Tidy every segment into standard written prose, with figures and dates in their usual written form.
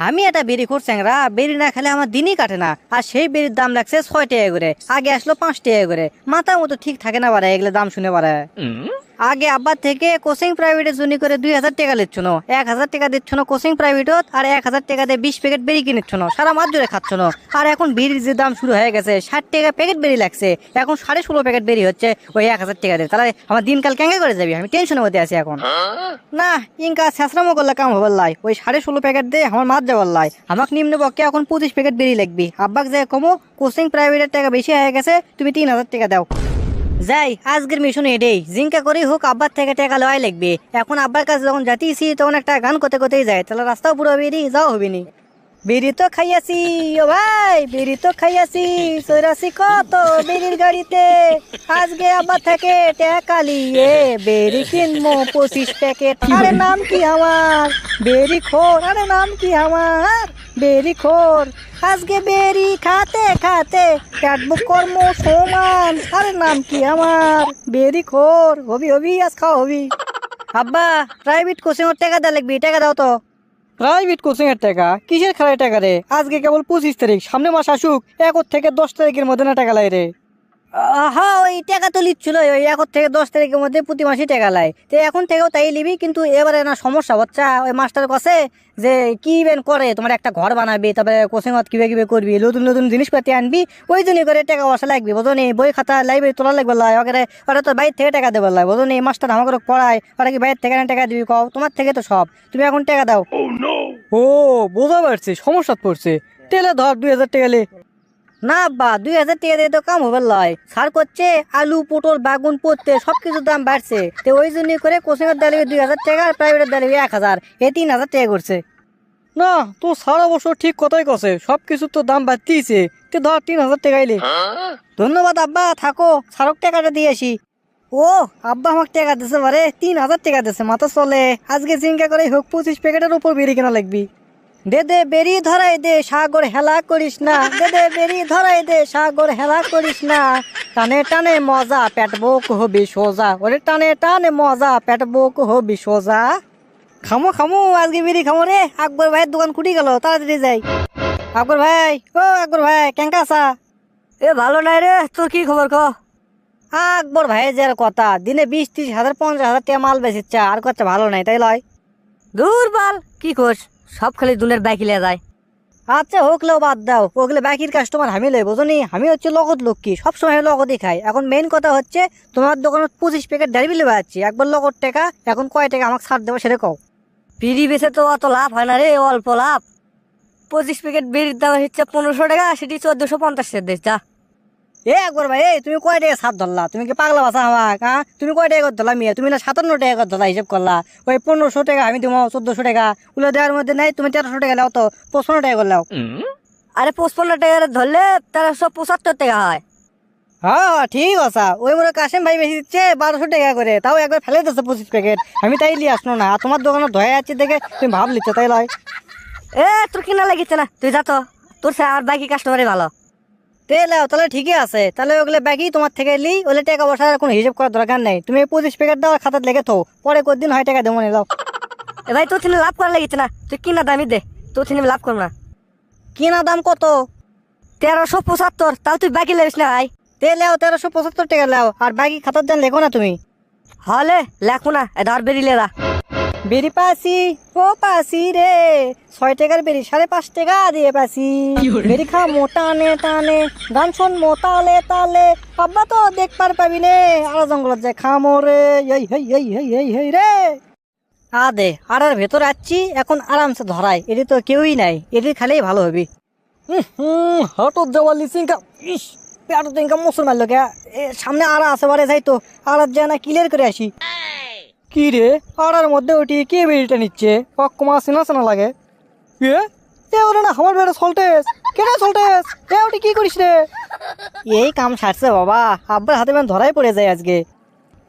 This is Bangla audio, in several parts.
আমি একটা বেরি চ্যাংরা, বেরি না খেলে আমার দিনই কাটে না। আর সেই বেরির দাম লাগছে 6 টাকা করে, আগে আসলো 5 টাকা করে। মাথা মতো ঠিক থাকে না বাড়া এগুলো দাম শুনে বাড়া। আগে আব্বার থেকে কোচিং প্রাইভেটের জন্য করে 2000 টাকা লিচ্ছ না, 1000 টাকা দিচ্ছ না কোচিং প্রাইভেটত, আর 1000 টাকা দিয়ে 20 প্যাকেট বেরি কিনিচ্ছ না, সারা মাস জুড়ে খাচ্ছ না। আর এখন বেরির যে দাম শুরু হয়ে গেছে, 60 টাকা প্যাকেট বেরি লাগছে, এখন 16.5 প্যাকেট বেরি হচ্ছে ওই 1000 টাকা দিয়ে। তাহলে আমার দিনকাল কেঙ্গে করে যাবি, আমি টেনশনের মধ্যে আছি এখন। না ইনকা শেষরামো করলে কাম হবার লাই, ওই 16.5 প্যাকেট দিয়ে আমার মাছ যাবার লাই। আমাকে নিম্ন পক্ষে এখন 25 প্যাকেট বেরি লাগবি। আব্বাক যে কমো কোচিং প্রাইভেটের টাকা বেশি হয়ে গেছে, তুমি 3000 টাকা দাও। যাই আজকের মিশন এটাই, জিঙ্কা করেই হোক আব্বার থেকে টাকা লওয়াই লাগবে। এখন আব্বার কাছে যখন যাতিছি তখন একটা গান করতে করতেই যায়, তাহলে রাস্তাও পুরো বেরি যাওয়া হবে নি। বেরি তো খাইয়াছি ও ভাই, বেরি তো খাইয়াছি, চৈরাছি কত বেরির গাড়িতে। আজকে আব্বার থেকে টাকা লিয়ে বেরি কিনবো 25 প্যাকেট। আরে নাম কি আমার বেরি খোর, আরে নাম কি আমার বেরি খোর। আজকে বেরি খাতে খাতে পেট বুক কর্ম সমান। আরে নাম কি আমার বেরি খোর। হবি হবি আজ খাওয়া হবি। আব্বা প্রাইভেট কোচিং এর টাকা দেওয়া লাগবি, টাকা দাও তো। প্রাইভেট কোচিং এর টাকা কিসের খেলায় টাকা রে? আজকে কেবল 25 তারিখ, সামনে মাস আসুক, 1 থেকে 10 তারিখের মধ্যে না টাকা লাই রে। হ্যাঁ ওই টাকা তো লিচ্ছিল ওই 1 থেকে 10 তারিখের মধ্যে প্রতি মাসে টাকা লাই। তো এখন থেকেও তাই লিবি, কিন্তু এবারে না সমস্যা হচ্ছে। ওই মাস্টার কাছে যে কি বেন করে, তোমার একটা ঘর বানাবি, তারপরে কোচিং কিভাবে কিভাবে করবি, নতুন নতুন জিনিসপাতি আনবি, ওই জন্য করে টাকা পয়সা লাগবে বোঝনি। বই খাতা লাইব্রেরি তোলা লাগবে লাই, ওরা তো বাইরে থেকে টাকা দেবে লাই বোঝনি। মাস্টার আমাকে পড়ায়, ওরা কি বাইরে থেকে টাকা দিবি কও? তোমার থেকে তো সব, তুমি এখন টাকা দাও। ও বোঝা পারছি, সমস্যা পড়ছে। তেলে ধর 2000 টাকা লে। না আব্বা 2000 টাকা দিয়ে তো কাম হবে লয়। সার করছে আলু পটল বাগুন পড়তে সবকিছুর দাম বাড়ছে, তো ওই জন্য করে কোচিং এর দাঁড়িয়ে 2000 টাকা, আর প্রাইভেটের দাঁড়িয়ে 1000, এই 3000 টাকা করছে। না তো সারা বছর ঠিক কথাই কছে, সবকিছুর তো দাম বাড়তিছে, তো ধর 3000 টাকা এলে। ধন্যবাদ আব্বা, থাকো সারক টাকাটা দিয়ে আসি। ও আব্বা আমাকে টাকা দিছে বারে, 3000 টাকা দিছে, মাথা চলে। আজকে চিন্তা করে হোক 25 প্যাকেটের উপর বেরি কেনা লাগবি। দে দে বেরি ধরাই দে, সাগর হেলা করিস না। দে দে বেরি ধরাই দে, সাগর হেলা করিস না। টানে টানে মজা পেট বুক হবি সোজা, ওরে টানে টানে মজা পেট বুক হবি সোজা। খামো খামো আজকে বেরি খামো রে। আকবর ভাইয়ের দোকান খুঁটি গেল, তাড়াতাড়ি যাই। আকবর ভাই, ও আকবর ভাই কেঙ্কা আছা? এ ভালো নাই রে, তোর কি খবর ক? আকবর ভাইয়ের যে কথা, দিনে 20-30 হাজার 50,000 টাকা মাল বেচিচ্ছে, আর করছে ভালো নাই, তাই লয়? দূর বাল কি করস, সব খালি দুনের বাইক লিয়ে যায়। আচ্ছা হোকলেও বাদ দাও, ওগুলো বাইকের কাস্টমার আমি লই বোঝনি। আমি হচ্ছে লগত লক্ষ্মী, সবসময় লগতই খাই। এখন মেইন কথা হচ্ছে তোমার দোকানে 25 প্যাকেট ডাইবি লেবে যাচ্ছি, একবার লগত টাকা। এখন কয় টাকা আমাকে ছাড় দেবো সেটা কও। বিড়ি বেচে তো অত লাভ হয় না রে, অল্প লাভ। 25 প্যাকেট বিড়ির দাম হচ্ছে 1500 টাকা, সেটি 1450 দিস যা। এ একবার ভাই, তুমি কয় টাকা ছাড় ধরলা? তুমি কি পাগলা বাসা আমাকে? হ্যাঁ তুমি কয় টাকা ধরলা মিয়া? তুমি না 57 টাকা ধরলা হিসেব করলা। ওই 1500 টাকা আমি দিব, 1400 টাকা ওগুলো দেওয়ার মধ্যে নাই। তুমি 1300 টাকা লাও, তো 55 টাকা করলাও। আরে 55 টাকা ধরলে 1375 টাকা হয়। হ্যাঁ ঠিক আছে, ওই মনে কাশেম ভাই বেশি দিচ্ছে 1200 টাকা করে, তাও একবার ফেলে দিচ্ছে 25 প্যাকেট। আমি তাই নিয়ে আসলো না, তোমার দোকানে ধয়ে যাচ্ছে দেখে তুমি ভাব লিচ্ছ, তাই লয়? এ তোর কিনা লাগিচ্ছে না, তুই যা তো, তোর আর বাকি কাস্টমারই ভালো। তেলাও তাহলে ঠিকই আছে, তাহলে ওগুলো বাকি তোমার থেকে লি, ওগুলো টাকা বসার কোনো হিসাব করার দরকার নেই। তুমি 25 প্যাকেট দাও, খাতার লেগে তো, পরে কদিন হয় টাকা দেবো না। দাও এ ভাই, তোর থেকে লাভ করা লাগিচ্ছে না, তুই কিনা দামই দে, তোর থেকে লাভ করবো না। কিনা দাম কত? 1375, তাহলে তুই বাকি লেগিস না ভাই। তেলাও 1375 টাকা লাও, আর বাকি খাতার দাম লেখো না তুমি। হলে লেখো না, ধর বেরিয়ে দা। বেরি পাসি ও পাসি রে, 6 টাকার বেরি 5.5 টাকা দিয়ে পাসি। বেরি খা মোটানে টানে, গান শোন মোতালে তালে। আব্বা তো দেখবার পাবি নে, আর জঙ্গলত যায় খামো রে। এই হেই এই হেই এই হেই রে। আদে আর ভেতর আসছি, এখন আরামসে ধরাই। এটি তো কেউই নাই, এটি খালেই ভালো হবি। হঠাৎ যাওয়ার লিসিংকা, ইস পেট তো মুসুর মারলো কে। সামনে আড়া আছে বারে, যাই তো আড়ার যায় না, ক্লিয়ার করে আসি। কি রে আড়ার মধ্যে ওটি কে বেরিটা নিচ্ছে? কমা চেনা চেনা লাগে। এ ওরে না আমার বেড়ে সল্টেস, কেটে সল্টেস, এ ওটি কি করিস রে? এই কাম সারছে বাবা, আব্বার হাতে ম্যান ধরাই পড়ে যায় আজকে।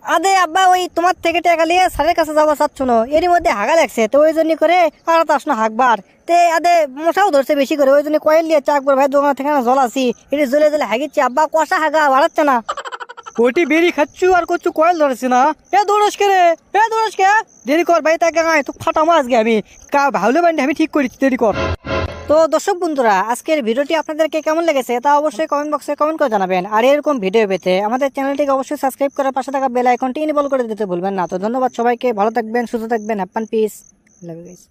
আদে আব্বা ওই তোমার থেকে টাকা নিয়ে স্যারের কাছে যাওয়া চাচ্ছ না, এরই মধ্যে হাগা লাগছে, তো ওই জন্য করে আর তো আসনো হাঁকবার। তে আদে মশাও ধরছে বেশি করে, ওই জন্য কয়েল নিয়ে চাকবার ভাই দোকান থেকে জল আসি, এটি জ্বলে জ্বলে হাগিচ্ছে। আব্বা কষা হাগা বাড়াচ্ছে না। ওটি বেরি খাচ্ছু আর করছু কয়েল ধরেছি না। এ দৌড়স কে রে, এ দৌড়স কে? দেরি কর ভাই, তাকে তুই ফাটামো আজকে আমি। ভাবলে বান্ডি আমি ঠিক করেছি, দেরি কর। তো দর্শক বন্ধুরা, আজকের ভিডিওটি আপনাদেরকে কেমন লেগেছে তা অবশ্যই কমেন্ট বক্সে কমেন্ট করে জানাবেন। আর এরকম ভিডিও পেতে আমাদের চ্যানেলটিকে অবশ্যই সাবস্ক্রাইব করার পাশে থাকা বেল আইকনটি ইনেবল করে দিতে ভুলবেন না। তো ধন্যবাদ সবাইকে, ভালো থাকবেন, সুস্থ থাকবেন, have fun, peace, love you guys.